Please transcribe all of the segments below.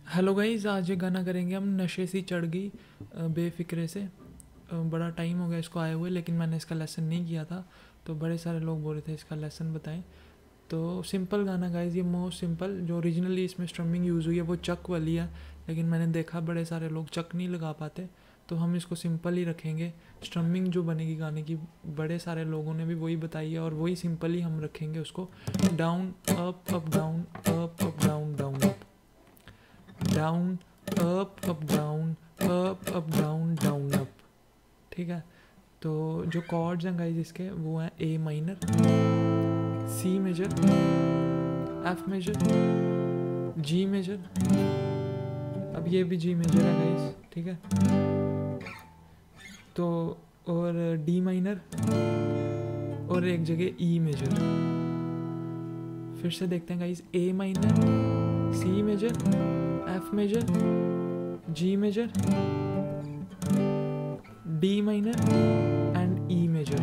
Hello guys, आज ये गाना करेंगे हम नशे सी चढ़ गई बेफिक्रे से। बड़ा टाइम हो गया इसको आए हुए, लेकिन मैंने इसका लेसन नहीं किया था, तो बड़े सारे लोग बोल रहे थे इसका लेसन बताएं। तो सिंपल गाना गाइस, ये मोस्ट सिंपल। जो ओरिजिनली इसमें स्ट्रमिंग यूज़ हुई है वो चक वाली है, लेकिन मैंने देखा बड़े सारे लोग चक नहीं लगा पाते, तो हम इसको सिंपल ही रखेंगे। स्ट्रमिंग जो बनेगी गाने की बड़े सारे लोगों ने भी वही बताई है, और वही सिंपल ही हम रखेंगे उसको। Down up up down, up up down, down up, down up down, up down, down up. ठीक है, तो जो कॉर्ड्स हैं गाइस इसके वो हैं A minor, C major, F major, G major. अब ये भी जी मेजर है गाइस, ठीक है। तो और डी माइनर, और एक जगह ई मेजर। फिर से देखते हैं guys, A minor, C major, F major, G major, D minor and E major.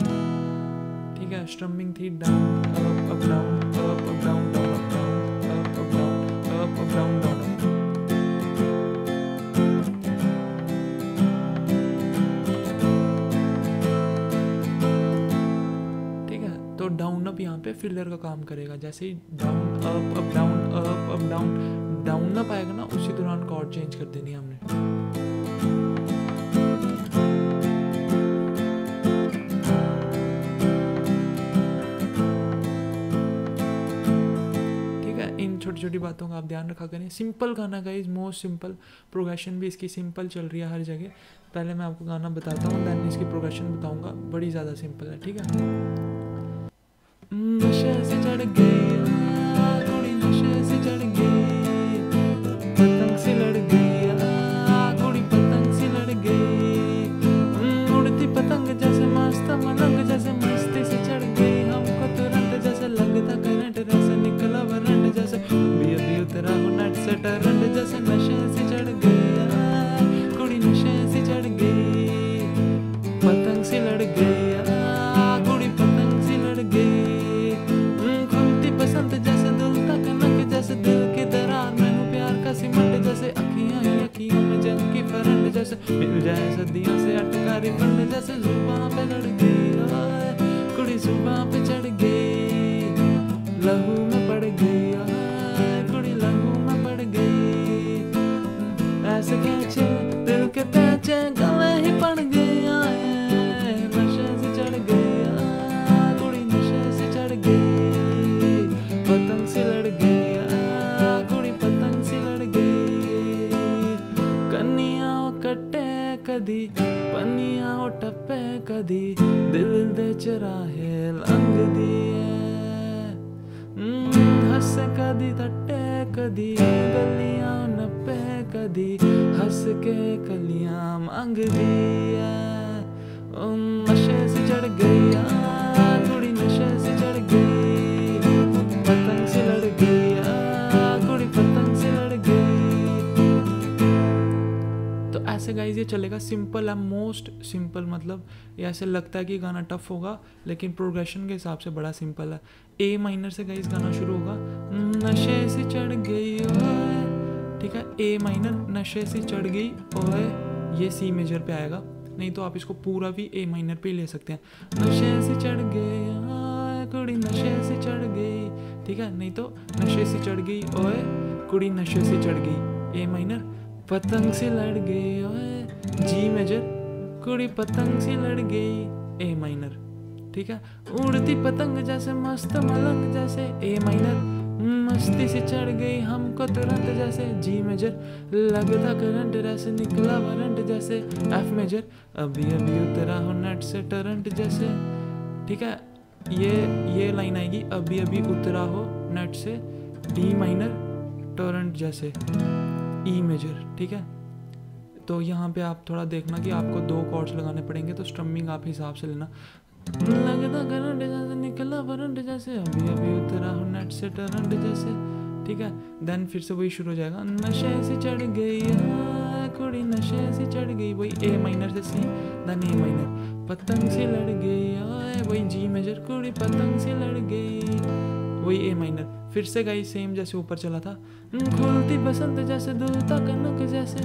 ठीक है, स्ट्रमिंग थी down up down, up down, down up down, up down, up down, down up. ठीक है, तो डाउन अप यहाँ पे filler का काम करेगा। जैसे ही down up down, up down, down up आएगा ना, उसी दौरान कॉर्ड चेंज कर देनी है हमने। इन छोटी छोटी बातों का आप ध्यान रखा करें। सिंपल गाना गाइस, मोस्ट सिंपल। प्रोग्रेशन भी इसकी सिंपल चल रही है हर जगह। पहले मैं आपको गाना बताता हूँ, देन इसकी प्रोग्रेशन बताऊंगा। बड़ी ज़्यादा सिंपल है, ठीक है। नशे से चढ़ गई, थोड़ी नशे से चढ़ गई, पतंग से लड़ गई, थोड़ी पतंग से लड़ गई, उड़ती पतंग जैसे मस्त मलंग, जैसे मस्ती से चढ़ गई हमको तुरंत, जैसे लगता करंट, जैसे निकला वरंट, जैसे अभी अभी उतरा हूँ नट से टरंट, जैसे नशे से चढ़ गई, कुड़ी नशे से चढ़ गई, पतंग से लड़ गई, कुड़ी पतंग से लड़ गई, खुलती पसंद जैसे दुलता कनक, जैसे दिल के दरार में हूँ प्यार का सीमेंट, जैसे अखियाँ ही अखियों में जंग की फरंट, जैसे मिल जाए सदियों से अटका रिबंड, जैसे जुबां पे लड़ गई, कुड़ी जुबां पे चढ़ गई, लहू में पड़ गई, कुड़ी लहू में पड़ गई, ऐसे कैचे दिल के पैचे गले ही पड़ गया, नशे से चढ़ गया, कुड़ी नशे से चढ़ गई, पतंग से लड़ गया, कुड़ी पतंग से लड़ गई, कन्निया कट्टे कदी, पन्निया टप्पे कदी, दिल दे चराहे लंग दिए, हंस कदी तट्टे कदी, गलियां नप्पे कदी, हंस के कलियां मांग दिया, नशे से चढ़ गई, कुड़ी नशे से चढ़ गई, पतंग से लड़ गई, कुड़ी पतंग से लड़ गई। तो ऐसे गाइस ये चलेगा, सिंपल है, मोस्ट सिंपल। मतलब ये ऐसे लगता है कि गाना टफ होगा, लेकिन प्रोग्रेशन के हिसाब से बड़ा सिंपल है। ए माइनर से गाइस गाना शुरू होगा, नशे से चढ़ गई ओए, ठीक है। ए माइनर, नशे से चढ़ गई ओए, ये सी मेजर पे आएगा। नहीं तो आप इसको पूरा भी ए माइनर पे ले सकते हैं। नशे से चढ़ गई कुड़ी, नशे से चढ़ गई, ठीक है। नहीं तो नशे से चढ़ गई ओए, कुड़ी नशे से चढ़ गई, ए माइनर। पतंग से लड़ गई ओए, जी मेजर, कुड़ी पतंग से लड़ गई, ए माइनर, ठीक है। उड़ती पतंग जैसे मस्त मलंग, जैसे ए माइनर, मस्ती से चढ़ गई हमको तुरंत, जैसे जी मेजर, लगता करंट, जैसे निकला वरंट, जैसे एफ मेजर, अभी अभी उतरा हो नट से टरंट, जैसे, ठीक है। ये लाइन आएगी, अभी अभी उतरा हो नट से, डी माइनर, टोरेंट जैसे, ई मेजर, ठीक है। तो यहाँ पे आप थोड़ा देखना कि आपको 2 कॉर्ड्स लगाने पड़ेंगे, तो स्ट्रमिंग आप हिसाब से लेना। लगता करंट जैसे निकला वरंट, जैसे अभी अभी उतरा हो नट से टरंट, जैसे, ठीक है। देन फिर से वही शुरू हो जाएगा, नशे से चढ़ गई कुड़ी, नशे से चढ़ गई, वही ए माइनर से सी, देन ए माइनर, पतंग से लड़ गई, वही जी मेजर, कुड़ी पतंग से लड़ गई, वही ए माइनर। फिर से गाइस सेम जैसे ऊपर चला था, खुलती बसंत जैसे दुलता कनक जैसे,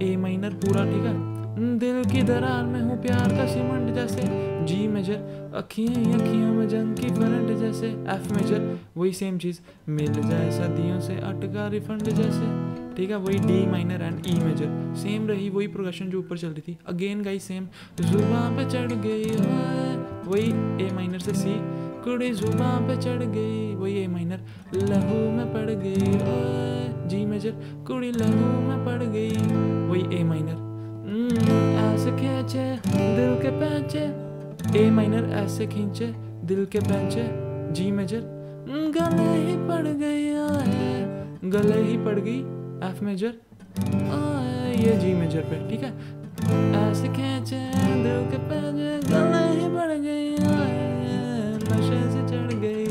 ए माइनर पूरा, ठीक है। दिल की दरार में हूँ प्यार का सीमेंट जैसे, जी मेजर। अखियों में जंग की करंट जैसे, एफ मेजर। वही सेम चीज़, मिल जाए सदियों से अटका रिफंड जैसे, ठीक है। वही D minor and E major same रही, वही प्रोग्रेशन जो ऊपर चल रही थी। अगेन गाइस सेम, जुबान पे चढ़ गई वही ए माइनर से सी, कुड़ी जुबान पे चढ़ गई वही ए माइनर, लहू में पड़ गई जी मेजर, कुड़ी लहू में पड़ गई वही ए माइनर। ऐसे खींचे दिल के पैंचे, ए माइनर ऐसे खींचे दिल के पैंचे, जी मेजर। गले ही पड़ गई गले ही पड़ गई एफ मेजर, ये जी मेजर पे, ठीक है। ऐसे खींचे दिल के पैंचे, गले ही पड़ गई नशे से चढ़ गई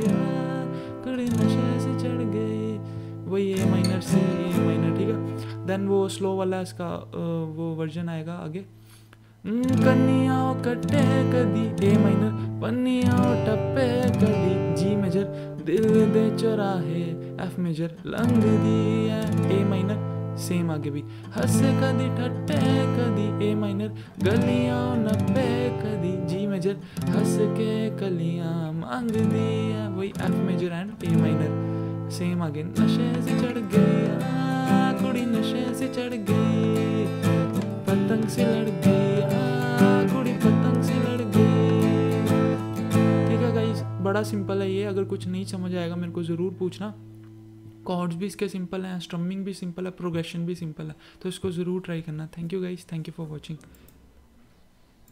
कुड़ी नशे से चढ़ गई वही ए माइनर से ए माइनर, ठीक है। देन वो स्लो वाला इसका वो वर्जन आएगा आगे। कन्नियाओ कट्टे कदी ए माइनर, पन्नियाओ टप्पे कदी जी मेजर, दिल दे चौराहे एफ मेजर, लंग दी ए माइनर सेम आगे भी। हंसे कदी ठट्टे कदी ए माइनर, गलियां नब्बे कदी जी मेजर, हंस के कलियां मांग दी वही F major and A minor same आगे। नशे से चढ़ गई कुड़ी नशे से चढ़ गई, पतंग से लड़ गई कुड़ी पतंग से लड़ गई, ठीक है गाइस। बड़ा सिंपल है ये, अगर कुछ नहीं समझ आएगा मेरे को ज़रूर पूछना। कॉर्ड्स भी इसके सिंपल हैं, स्ट्रमिंग भी सिंपल है, प्रोग्रेशन भी सिंपल है, तो इसको ज़रूर ट्राई करना। Thank you guys, thank you for watching.